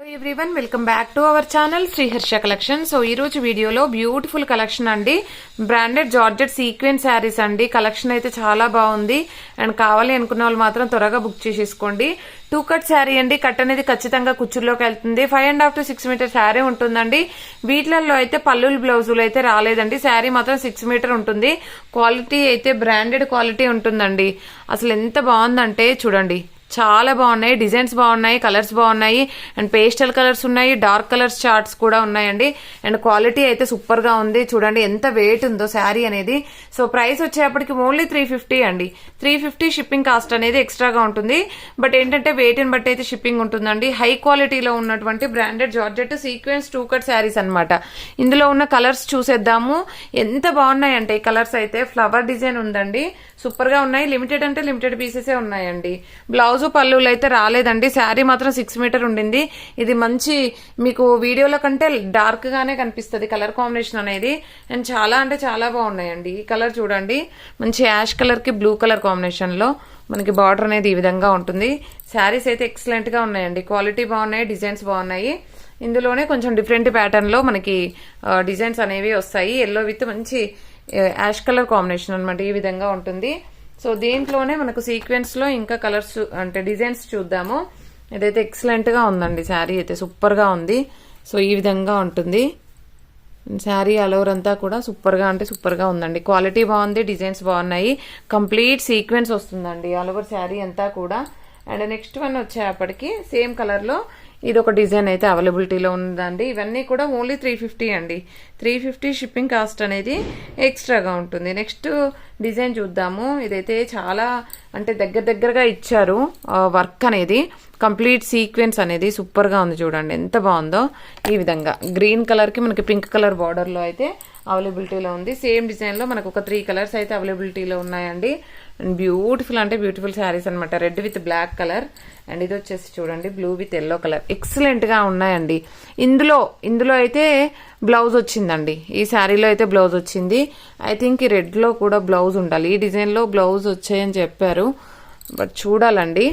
Everyone welcome back to our channel Sriharsha collection. So ఈ రోజు వీడియోలో బ్యూటిఫుల్ కలెక్షన్ అండి, బ్రాండెడ్ జార్జెట్ సీక్వెన్స్ శారీస్ అండి. కలెక్షన్ అయితే చాలా బాగుంది అండ్ కావాలి అనుకున్న వాళ్ళు మాత్రం త్వరగా బుక్ చేసేసుకోండి. 2 కట్ శారీ అండి. కట్ అనేది ఖచ్చితంగా కుచ్చుల్లోకి వెళ్తుంది. 5.5 to 6 మీటర్ శారీ ఉంటుందండి. వీటిలలో అయితే పల్లులు బ్లౌజులు అయితే రాలేదండి. శారీ మాత్రం 6 మీటర్ ఉంటుంది. క్వాలిటీ అయితే బ్రాండెడ్ క్వాలిటీ ఉంటుందండి. అసలు ఎంత బాగుందంటే చూడండి, చాలా బాగున్నాయి. డిజైన్స్ బాగున్నాయి, కలర్స్ బాగున్నాయి అండ్ పేస్టల్ కలర్స్ ఉన్నాయి, డార్క్ కలర్స్ చార్ట్స్ కూడా ఉన్నాయండి. అండ్ క్వాలిటీ అయితే సూపర్ గా ఉంది. చూడండి ఎంత వెయిట్ ఉందో శారీ అనేది. సో ప్రైస్ వచ్చేప్పటికి ఓన్లీ 350 అండి. 350 షిప్పింగ్ కాస్ట్ అనేది ఎక్స్ట్రాగా ఉంటుంది. బట్ ఏంటంటే వెయిట్ ని బట్టి అయితే షిప్పింగ్ ఉంటుందండి. హై క్వాలిటీలో ఉన్నటువంటి branded georgette sequence 2 cut saris అనమాట. ఇందులో ఉన్న కలర్స్ చూసేద్దాము. ఎంత బాగున్నాయంటే ఈ కలర్స్ అయితే. ఫ్లవర్ డిజైన్ ఉందండి, సూపర్ గా ఉన్నాయి. లిమిటెడ్ అంటే లిమిటెడ్ పీసెస్ ఉన్నాయండి. బ్లౌజ్ పళ్ళులు అయితే రాలేదండి. శారీ మాత్రం 6 మీటర్ ఉండింది. ఇది మంచి మీకు వీడియోలో కంటే డార్క్ గానే కనిపిస్తుంది కలర్ కాంబినేషన్ అనేది. అండ్ చాలా అంటే చాలా బాగున్నాయండి. ఈ కలర్ చూడండి, మంచి యాష్ కలర్ కి బ్లూ కలర్ కాంబినేషన్ లో మనకి బార్డర్ అనేది ఈ విధంగా ఉంటుంది. శారీస్ అయితే ఎక్సలెంట్ గా ఉన్నాయండి. క్వాలిటీ బాగున్నాయి, డిజైన్స్ బాగున్నాయి. ఇందులోనే కొంచెం డిఫరెంట్ ప్యాటర్న్ లో మనకి డిజైన్స్ అనేవి వస్తాయి. ఎల్లో విత్ మంచి యాష్ కలర్ కాంబినేషన్ అనమాట. ఈ విధంగా ఉంటుంది. సో దీంట్లోనే మనకు సీక్వెన్స్ లో ఇంకా కలర్స్ అంటే డిజైన్స్ చూద్దాము. ఇదైతే ఎక్సలెంట్ గా ఉందండి. శారీ అయితే సూపర్ గా ఉంది. సో ఈ విధంగా ఉంటుంది శారీ. ఆల్ ఓవర్ అంతా కూడా సూపర్ గా అంటే సూపర్ గా ఉందండి. క్వాలిటీ బాగుంది, డిజైన్స్ బాగున్నాయి. కంప్లీట్ సీక్వెన్స్ వస్తుందండి ఆల్ ఓవర్ శారీ అంతా కూడా. అండ్ నెక్స్ట్ వన్ వచ్చేప్పటికి సేమ్ కలర్ లో ఇది ఒక డిజైన్ అయితే అవైలబిలిటీలో ఉందండి. ఇవన్నీ కూడా ఓన్లీ 350 అండి. 350 షిప్పింగ్ కాస్ట్ అనేది ఎక్స్ట్రాగా ఉంటుంది. నెక్స్ట్ డిజైన్ చూద్దాము. ఇదైతే చాలా అంటే దగ్గరగా ఇచ్చారు వర్క్ అనేది. కంప్లీట్ సీక్వెన్స్ అనేది సూపర్ గా ఉంది. చూడండి ఎంత బాగుందో. ఈ విధంగా గ్రీన్ కలర్ కి మనకి పింక్ కలర్ బార్డర్ లో అయితే అవైలబిలిటీలో ఉంది. సేమ్ డిజైన్ లో మనకు ఒక 3 కలర్స్ అయితే అవైలబిలిటీలో ఉన్నాయండి. అండ్ బ్యూటిఫుల్ అంటే బ్యూటిఫుల్ శారీస్ అనమాట. Red with black colour and ఇది వచ్చేసి చూడండి blue with yellow colour. Excellent గా ఉన్నాయండి. ఇందులో అయితే బ్లౌజ్ వచ్చిందండి. ఈ శారీలో అయితే బ్లౌజ్ వచ్చింది. ఐ థింక్ ఈ రెడ్ లో కూడా బ్లౌజ్ ఉండాలి. ఈ డిజైన్ లో బ్లౌజ్ వచ్చాయని చెప్పారు, బట్ చూడాలండి.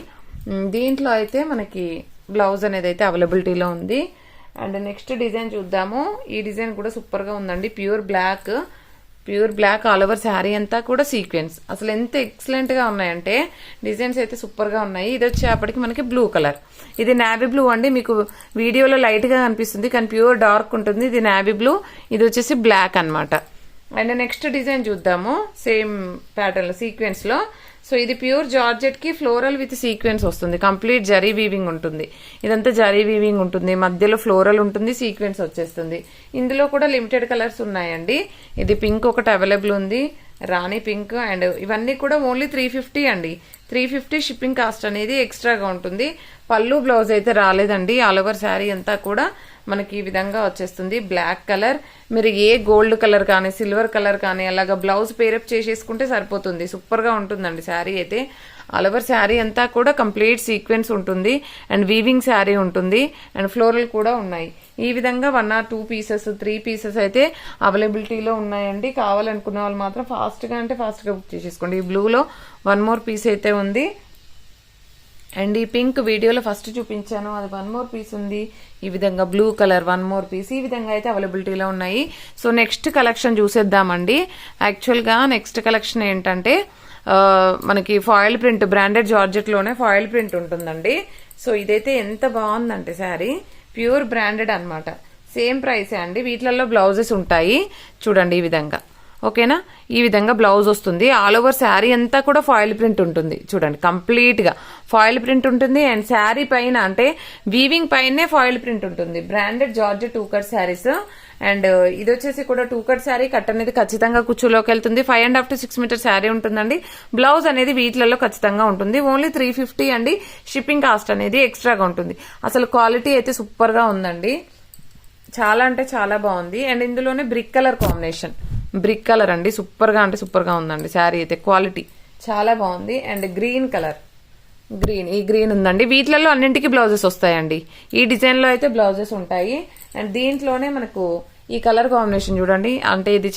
దీంట్లో అయితే మనకి బ్లౌజ్ అనేది అయితే అవైలబిలిటీలో ఉంది. అండ్ నెక్స్ట్ డిజైన్ చూద్దాము. ఈ డిజైన్ కూడా సూపర్ గా ఉందండి. Pure black all over sari అంతా కూడా సీక్వెన్స్. అసలు ఎంత ఎక్సలెంట్ గా ఉన్నాయంటే డిజైన్స్ అయితే సూపర్ గా ఉన్నాయి. ఇది వచ్చేప్పటికి మనకి బ్లూ కలర్. ఇది నావీ బ్లూ అండి. మీకు వీడియోలో లైట్ గా కనిపిస్తుంది కానీ ప్యూర్ డార్క్ ఉంటుంది. ఇది నావీ బ్లూ, ఇది వచ్చేసి బ్లాక్ అన్నమాట. అండ్ నెక్స్ట్ డిజైన్ చూద్దాము. సేమ్ ప్యాటర్న్ లో సీక్వెన్స్ లో. సో ఇది ప్యూర్ జార్జెట్ కి ఫ్లోరల్ విత్ సీక్వెన్స్ వస్తుంది. కంప్లీట్ జరీ వీవింగ్ ఉంటుంది. ఇదంతా జరీ వీవింగ్ ఉంటుంది. మధ్యలో ఫ్లోరల్ ఉంటుంది, సీక్వెన్స్ వచ్చేస్తుంది. ఇందులో కూడా లిమిటెడ్ కలర్స్ ఉన్నాయండి. ఇది పింక్ ఒకటి అవైలబుల్ ఉంది, రాణి పింక్. అండ్ ఇవన్నీ కూడా ఓన్లీ 350 అండి. 350 షిప్పింగ్ కాస్ట్ అనేది ఎక్స్ట్రాగా ఉంటుంది. పళ్ళు బ్లౌజ్ అయితే రాలేదండి. ఆల్ ఓవర్ శారీ అంతా కూడా మనకి ఈ విధంగా వచ్చేస్తుంది. Black colour. మీరు ఏ గోల్డ్ కలర్ కానీ సిల్వర్ కలర్ కానీ అలాగా బ్లౌజ్ పేరప్ చేసేసుకుంటే సరిపోతుంది. సూపర్ గా ఉంటుందండి శారీ అయితే. ఆల్ ఓవర్ శారీ అంతా కూడా కంప్లీట్ సీక్వెన్స్ ఉంటుంది అండ్ వీవింగ్ శారీ ఉంటుంది అండ్ ఫ్లోరల్ కూడా ఉన్నాయి. ఈ విధంగా 1 or 2 పీసెస్ 3 పీసెస్ అయితే అవైలబిలిటీలో ఉన్నాయండి. కావాలనుకున్న వాళ్ళు మాత్రం ఫాస్ట్ గా బుక్ చేసేసుకోండి. ఈ బ్లూలో 1 more పీస్ అయితే ఉంది. అండ్ ఈ పింక్ వీడియోలో ఫస్ట్ చూపించాను, అది 1 more పీస్ ఉంది. ఈ విధంగా బ్లూ కలర్ 1 more పీస్. ఈ విధంగా అయితే అవైలబిలిటీలో ఉన్నాయి. సో నెక్స్ట్ కలెక్షన్ చూసేద్దామండి. యాక్చువల్ గా నెక్స్ట్ కలెక్షన్ ఏంటంటే మనకి ఫాయిల్ ప్రింట్, బ్రాండెడ్ జార్జెట్ లోనే ఫాయిల్ ప్రింట్ ఉంటుందండి. సో ఇదైతే ఎంత బాగుందంటే శారీ ప్యూర్ బ్రాండెడ్ అన్నమాట. సేమ్ ప్రైసే అండి. వీటిలలో బ్లౌజెస్ ఉంటాయి చూడండి ఈ విధంగా. ఓకేనా, ఈ విధంగా బ్లౌజ్ వస్తుంది. ఆల్ ఓవర్ శారీ అంతా కూడా ఫాయిల్ ప్రింట్ ఉంటుంది. చూడండి కంప్లీట్ గా ఫాయిల్ ప్రింట్ ఉంటుంది. అండ్ శారీ పైన అంటే వీవింగ్ పైనే ఫాయిల్ ప్రింట్ ఉంటుంది. Branded georgette 2 cut saris. And ఇది వచ్చేసి కూడా 2 కట్ శారీ. కట్ అనేది ఖచ్చితంగా కుచ్చులోకి వెళ్తుంది. 5.5 to 6 మీటర్ శారీ ఉంటుందండి. బ్లౌజ్ అనేది వీటిలలో ఖచ్చితంగా ఉంటుంది. ఓన్లీ 350 అండి. షిప్పింగ్ కాస్ట్ అనేది ఎక్స్ట్రాగా ఉంటుంది. అసలు క్వాలిటీ అయితే సూపర్ గా ఉందండి. చాలా అంటే చాలా బాగుంది. అండ్ ఇందులోనే brick colour combination. Brick colour అండి. సూపర్ గా ఉందండి శారీ అయితే. క్వాలిటీ చాలా బాగుంది. అండ్ గ్రీన్ కలర్, ఈ గ్రీన్ ఉందండి. వీటిలలో అన్నింటికి బ్లౌజెస్ వస్తాయండి. ఈ డిజైన్ లో అయితే బ్లౌజెస్ ఉంటాయి. అండ్ దీంట్లోనే మనకు ఈ కలర్ కాంబినేషన్ చూడండి. అంటే ఇది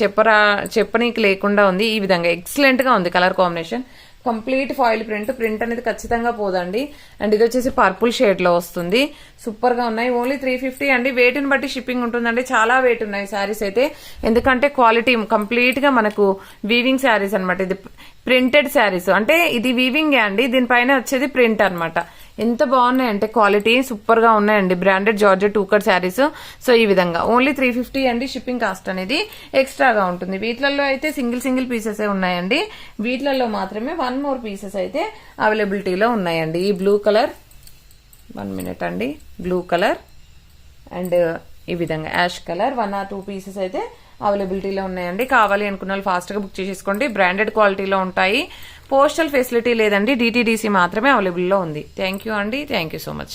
చెప్పనీకి లేకుండా ఉంది. ఈ విధంగా ఎక్సలెంట్ గా ఉంది colour combination. Complete foil print అనేది ఖచ్చితంగా పోదండి. అండ్ ఇది వచ్చేసి పర్పుల్ షేడ్ లో వస్తుంది. సూపర్ గా ఉన్నాయి. ఓన్లీ 350 అండి. వెయిట్ ని బట్టి షిప్పింగ్ ఉంటుందండి. చాలా వెయిట్ ఉన్నాయి శారీస్ అయితే, ఎందుకంటే క్వాలిటీ కంప్లీట్ గా మనకు వీవింగ్ శారీస్ అనమాట. ఇది ప్రింటెడ్ శారీస్ అంటే ఇది వీవింగ్ అండి, దీనిపైన వచ్చేది ప్రింట్ అన్నమాట. ఎంత బాగున్నాయంటే క్వాలిటీ సూపర్ గా ఉన్నాయండి. బ్రాండెడ్ జార్జెట్ టూకర్ శారీస్. సో ఈ విధంగా ఓన్లీ 350 అండి. షిప్పింగ్ కాస్ట్ అనేది ఎక్స్ట్రాగా ఉంటుంది. వీటిలలో అయితే సింగిల్ పీసెస్ ఉన్నాయండి. వీటిలలో మాత్రమే 1 more పీసెస్ అయితే అవైలబిలిటీలో ఉన్నాయండి. ఈ బ్లూ కలర్ 1 minute అండి, బ్లూ కలర్ అండ్ ఈ విధంగా యాష్ కలర్ 1 or 2 పీసెస్ అయితే అవైలబిలిటీలో ఉన్నాయండి. కావాలి అనుకున్న వాళ్ళు ఫాస్ట్ గా బుక్ చేసేసుకోండి. బ్రాండెడ్ క్వాలిటీలో ఉంటాయి. పోస్టల్ ఫెసిలిటీ లేదండి, DTDC మాత్రమే అవైలబుల్లో ఉంది. థ్యాంక్ యూ అండి. Thank you so much.